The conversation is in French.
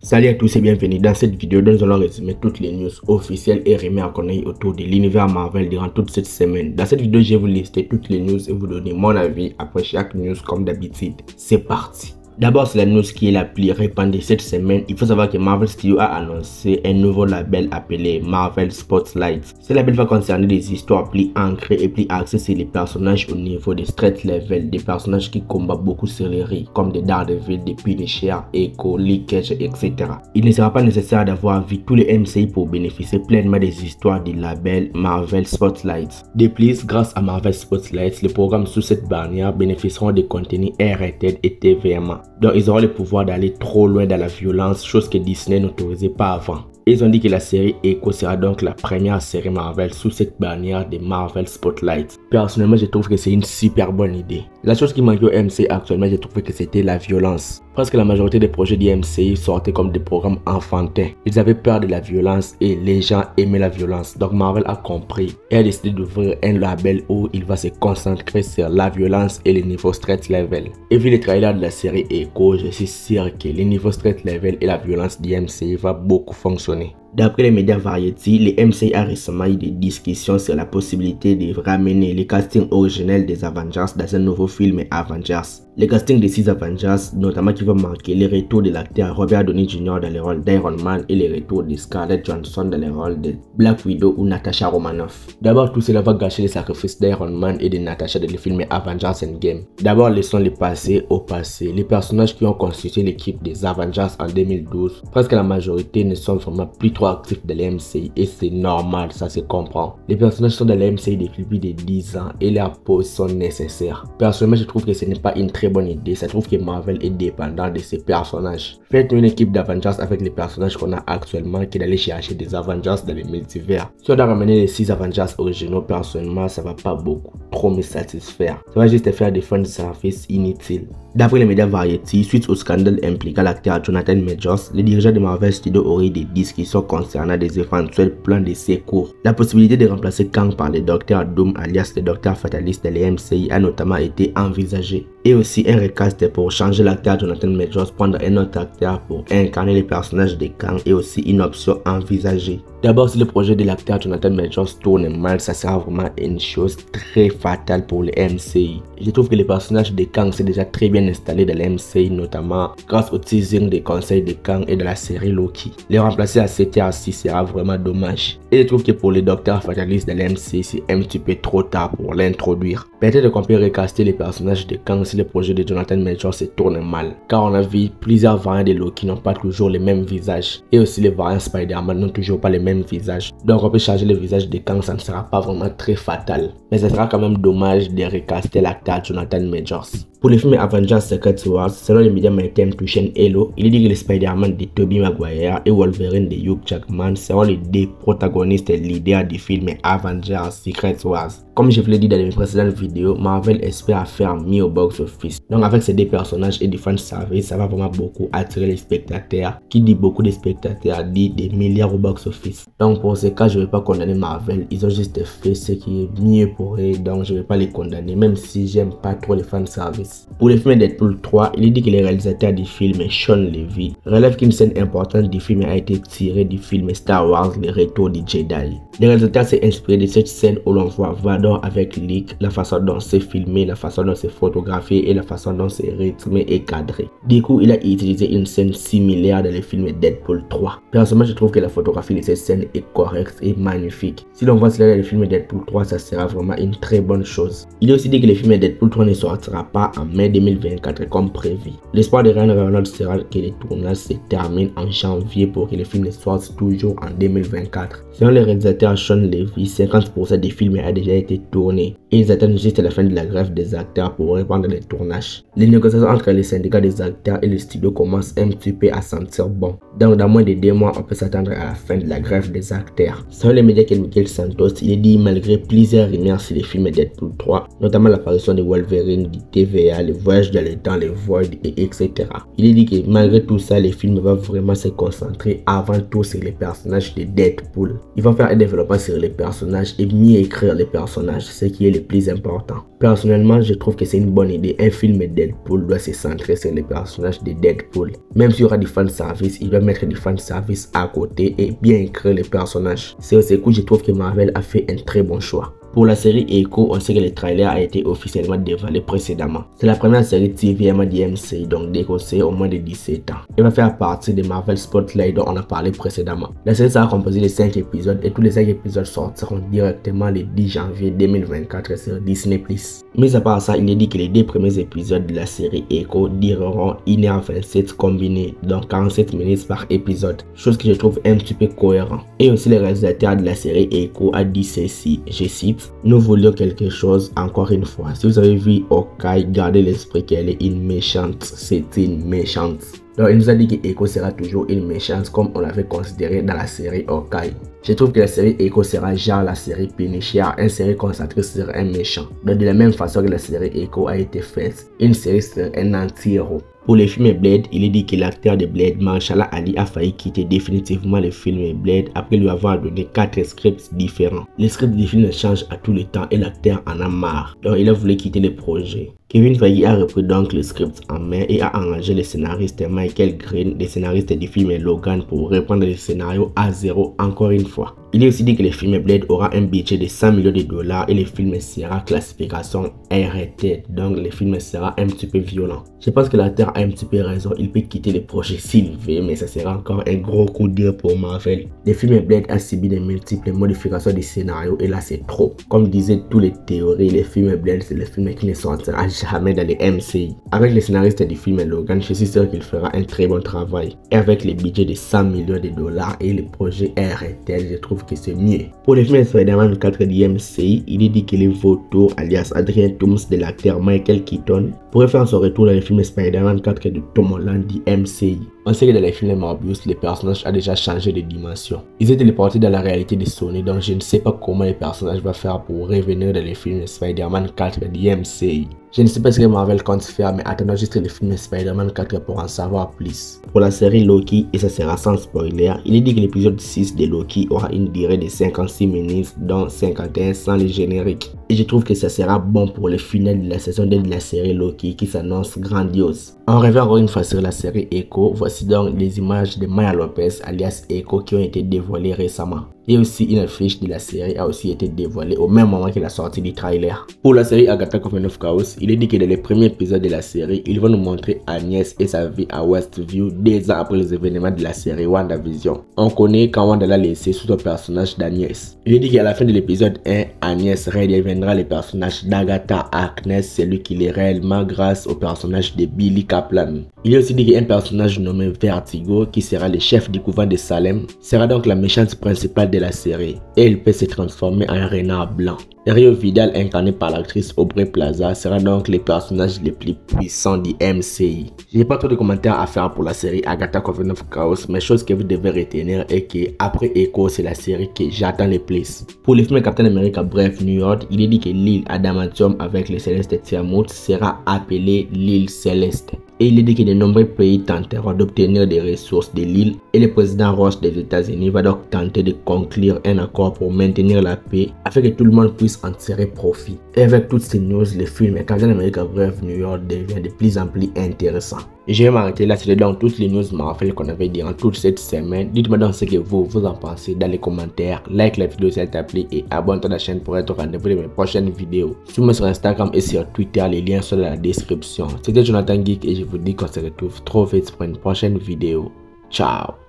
Salut à tous et bienvenue dans cette vidéo dont nous allons résumer toutes les news officielles et rumeurs qu'on a eu autour de l'univers Marvel durant toute cette semaine. Dans cette vidéo, je vais vous lister toutes les news et vous donner mon avis après chaque news comme d'habitude. C'est parti. D'abord, c'est la news qui est la plus répandue cette semaine. Il faut savoir que Marvel Studios a annoncé un nouveau label appelé Marvel Spotlight. Ce label va concerner des histoires plus ancrées et plus axées sur les personnages au niveau des street level, des personnages qui combattent beaucoup sur les rires, comme des Daredevil, des Punisher, Echo, Luke Cage, etc. Il ne sera pas nécessaire d'avoir vu tous les MCU pour bénéficier pleinement des histoires du label Marvel Spotlight. De plus, grâce à Marvel Spotlight, les programmes sous cette bannière bénéficieront des contenus R-rated et TVMA. Donc ils auront le pouvoir d'aller trop loin dans la violence, chose que Disney n'autorisait pas avant. Ils ont dit que la série Echo sera donc la première série Marvel sous cette bannière de Marvel Spotlight. Personnellement, je trouve que c'est une super bonne idée. La chose qui manquait au MCU actuellement, je trouve que c'était la violence. Presque la majorité des projets du MCU sortaient comme des programmes enfantins. Ils avaient peur de la violence et les gens aimaient la violence. Donc Marvel a compris et a décidé d'ouvrir un label où il va se concentrer sur la violence et les niveaux street level. Et vu les trailers de la série Echo, je suis sûr que les niveaux street level et la violence du MCU va beaucoup fonctionner. D'après les médias Variety, les MCU a récemment eu des discussions sur la possibilité de ramener les castings originels des Avengers dans un nouveau film Avengers. Le casting des 6 Avengers, notamment qui va marquer le retour de l'acteur Robert Downey Jr. dans le rôle d'Iron Man et le retour de Scarlett Johansson dans le rôle de Black Widow ou Natasha Romanoff. D'abord, tout cela va gâcher les sacrifices d'Iron Man et de Natasha dans le film Avengers Endgame. D'abord, laissons le passé au passé. Les personnages qui ont constitué l'équipe des Avengers en 2012, presque la majorité ne sont vraiment plus trop actifs dans les MCU et c'est normal, ça se comprend. Les personnages sont dans les MCU depuis plus de 10 ans et leurs pauses sont nécessaires. Personnellement, je trouve que ce n'est pas une très bonne idée. Ça trouve que Marvel est dépendant de ses personnages. Faites une équipe d'Avengers avec les personnages qu'on a actuellement qui d'aller chercher des Avengers dans les multivers. Si on doit ramener les 6 Avengers originaux, personnellement, ça va pas beaucoup trop me satisfaire. Ça va juste faire des fans de service inutiles. D'après les médias Variety, suite au scandale impliquant l'acteur Jonathan Majors, les dirigeants de Marvel Studios auraient des discussions concernant des éventuels plans de secours. La possibilité de remplacer Kang par le Docteur Doom alias le Docteur Fataliste de l'MCU a notamment été envisagée. Et aussi un recast pour changer l'acteur Jonathan Majors, prendre un autre acteur pour incarner les personnages de Kang est aussi une option envisagée. D'abord, si le projet de l'acteur Jonathan Majors tourne mal, ça sera vraiment une chose très fatale pour le MCU. Je trouve que les personnages de Kang sont déjà très bien installés dans le MCU, notamment grâce au teasing des conseils de Kang et de la série Loki. Les remplacer à CTR6 sera vraiment dommage. Et je trouve que pour les Docteurs Fatalistes de l'MCU, c'est un petit peu trop tard pour l'introduire. Peut-être qu'on peut recaster les personnages de Kang si le projet de Jonathan Majors se tourne mal. Car on a vu plusieurs variants de Loki n'ont pas toujours le même visage. Et aussi les variants Spider-Man n'ont toujours pas le même visage. Donc on peut changer le visage de Kang, ça ne sera pas vraiment très fatal. Mais ça sera quand même dommage de recaster l'acteur Jonathan Majors. Pour le film Avengers Secret Wars, selon les médias américains touchant Hello, il est dit que les Spider-Man de Tobey Maguire et Wolverine de Hugh Jackman seront les deux protagonistes et leaders du film Avengers Secret Wars. Comme je vous l'ai dit dans les précédentes vidéos, Marvel espère faire mieux au box-office. Donc avec ces deux personnages et des fan service, ça va vraiment beaucoup attirer les spectateurs. Qui dit beaucoup de spectateurs dit des milliards au box-office. Donc pour ce cas, je ne vais pas condamner Marvel. Ils ont juste fait ce qui est mieux pour eux, donc je ne vais pas les condamner, même si j'aime pas trop les fan service. Pour le film Deadpool 3, il est dit que le réalisateur du film, Sean Levy, relève qu'une scène importante du film a été tirée du film Star Wars Le Retour du Jedi. Le réalisateur s'est inspiré de cette scène où l'on voit Vador avec Luke, la façon dont c'est filmé, la façon dont c'est photographié et la façon dont c'est rythmé et cadré. Du coup, il a utilisé une scène similaire dans le film Deadpool 3. Personnellement, je trouve que la photographie de cette scène est correcte et magnifique. Si l'on voit cela dans le film Deadpool 3, ça sera vraiment une très bonne chose. Il a aussi dit que le film Deadpool 3 ne sortira pas en mai 2024 comme prévu. L'espoir de Ryan Reynolds sera que les tournages se terminent en janvier pour que le film ne sorte toujours en 2024. Selon le réalisateur Sean Levy, 50% des films a déjà été tourné et ils attendent juste la fin de la grève des acteurs pour reprendre les tournages. Les négociations entre les syndicats des acteurs et le studio commencent un petit peu à sentir bon. Donc dans moins de 2 mois, on peut s'attendre à la fin de la grève des acteurs. Selon les médias Michael Santos, il est dit malgré plusieurs rumeurs sur les films Deadpool 3, notamment l'apparition de Wolverine, du TVA, le voyage dans le temps, les voids et etc. Il est dit que malgré tout ça, les films vont vraiment se concentrer avant tout sur les personnages de Deadpool. Ils vont faire un développement développer sur les personnages et mieux écrire les personnages, ce qui est le plus important. Personnellement, je trouve que c'est une bonne idée. Un film Deadpool doit se centrer sur les personnages de Deadpool. Même s'il y aura du fanservice, il doit mettre du fanservice à côté et bien écrire les personnages. C'est aussi cool, je trouve que Marvel a fait un très bon choix. Pour la série Echo, on sait que le trailer a été officiellement dévoilé précédemment. C'est la première série TVM du MCU, donc déconseillée au moins de 17 ans. Elle va faire partie de Marvel Spotlight dont on a parlé précédemment. La série sera composée de 5 épisodes et tous les 5 épisodes sortiront directement le 10 janvier 2024 sur Disney+. Mais à part ça, il est dit que les 2 premiers épisodes de la série Echo dureront 1h27 combinés, donc 47 minutes par épisode, chose que je trouve un petit peu cohérent. Et aussi le réalisateur de la série Echo a dit ceci, je cite: nous voulions quelque chose, encore une fois. Si vous avez vu Hawkeye, gardez l'esprit qu'elle est une méchante. C'est une méchante. Donc il nous a dit que Echo sera toujours une méchante comme on l'avait considéré dans la série Hawkeye. Je trouve que la série Echo sera genre la série Punisher, une série concentrée sur un méchant. Donc de la même façon que la série Echo a été faite, une série sur un anti-héros. Pour le film Blade, il est dit que l'acteur de Blade, Mahershala Ali, a failli quitter définitivement le film Blade après lui avoir donné 4 scripts différents. Les scripts du film changent à tout le temps et l'acteur en a marre, donc il a voulu quitter le projet. Kevin Feige a repris donc le script en main et a engagé le scénariste Michael Green, le scénariste du film Logan, pour reprendre le scénario à zéro encore une fois. Il est aussi dit que le film Blade aura un budget de 100 millions de dollars et le film sera classification R-rated, donc le film sera un petit peu violent. Je pense que l'acteur a un petit peu raison, il peut quitter le projet s'il veut, mais ça sera encore un gros coup dur pour Marvel. Le film Blade a subi de multiples modifications du scénario et là c'est trop. Comme disaient tous les théories, le film Blade c'est le film qui ne sortira jamais dans les MCU. Avec le scénariste du film Logan, je suis sûr qu'il fera un très bon travail. Et avec le budget de 100 millions de dollars et le projet R-rated, je trouve que c'est mieux. Pour le film Spider-Man 4 du MCU, il est dit que le vautour alias Adrien Toomes de l'acteur Michael Keaton pourrait faire son retour dans le film Spider-Man 4 de Tom Holland du MCU. On sait que dans les films Morbius, les personnages ont déjà changé de dimension. Ils étaient téléportés dans la réalité de Sony, donc je ne sais pas comment les personnages vont faire pour revenir dans les films Spider-Man 4 du MCU. Je ne sais pas ce que Marvel compte faire, mais attendons juste le film Spider-Man 4 pour en savoir plus. Pour la série Loki, et ça sera sans spoiler, il est dit que l'épisode 6 de Loki aura une durée de 56 minutes, dont 51 sans les génériques. Et je trouve que ça sera bon pour le final de la saison 2 de la série Loki qui s'annonce grandiose. On revient encore une fois sur la série Echo. Voici donc les images de Maya Lopez alias Echo qui ont été dévoilées récemment. Et aussi une affiche de la série a aussi été dévoilée au même moment que la sortie du trailer. Pour la série Agatha Coven of Chaos, il est dit que dans les premiers épisodes de la série, ils vont nous montrer Agnès et sa vie à Westview 2 ans après les événements de la série WandaVision. On connaît quand Wanda l'a laissé sous le personnage d'Agnès. Il est dit qu'à la fin de l'épisode 1, Agnès redeviendra le personnage d'Agatha Harkness, celui qu'il est réellement grâce au personnage de Billy Kaplan. Il est aussi dit qu'un personnage nommé Vertigo, qui sera le chef du couvent de Salem, sera donc la méchante principale de la série et elle peut se transformer en un renard blanc. Rio Vidal, incarné par l'actrice Aubrey Plaza, sera donc le personnage le plus puissant du MCU. J'ai pas trop de commentaires à faire pour la série Agatha Coven of Chaos, mais chose que vous devez retenir est que après Echo, c'est la série que j'attends le plus. Pour le film Captain America Brave New York, il est dit que l'île Adamantium avec les Célestes Tiamut sera appelée l'île Céleste. Et il est dit que de nombreux pays tenteront d'obtenir des ressources de l'île et le président Roche des États-Unis va donc tenter de conclure un accord pour maintenir la paix afin que tout le monde puisse en tirer profit. Et avec toutes ces news, le film Captain America Brave New York devient de plus en plus intéressant. Et je vais m'arrêter là, c'était donc toutes les news Marvel qu'on avait dit en toute cette semaine. Dites-moi donc ce que vous en pensez dans les commentaires. Like la vidéo si elle t'a plu et abonne-toi à la chaîne pour être au rendez-vous de mes prochaines vidéos. Suis-moi sur Instagram et sur Twitter, les liens sont dans la description. C'était Jonathan Geek et je vous dis qu'on se retrouve trop vite pour une prochaine vidéo. Ciao.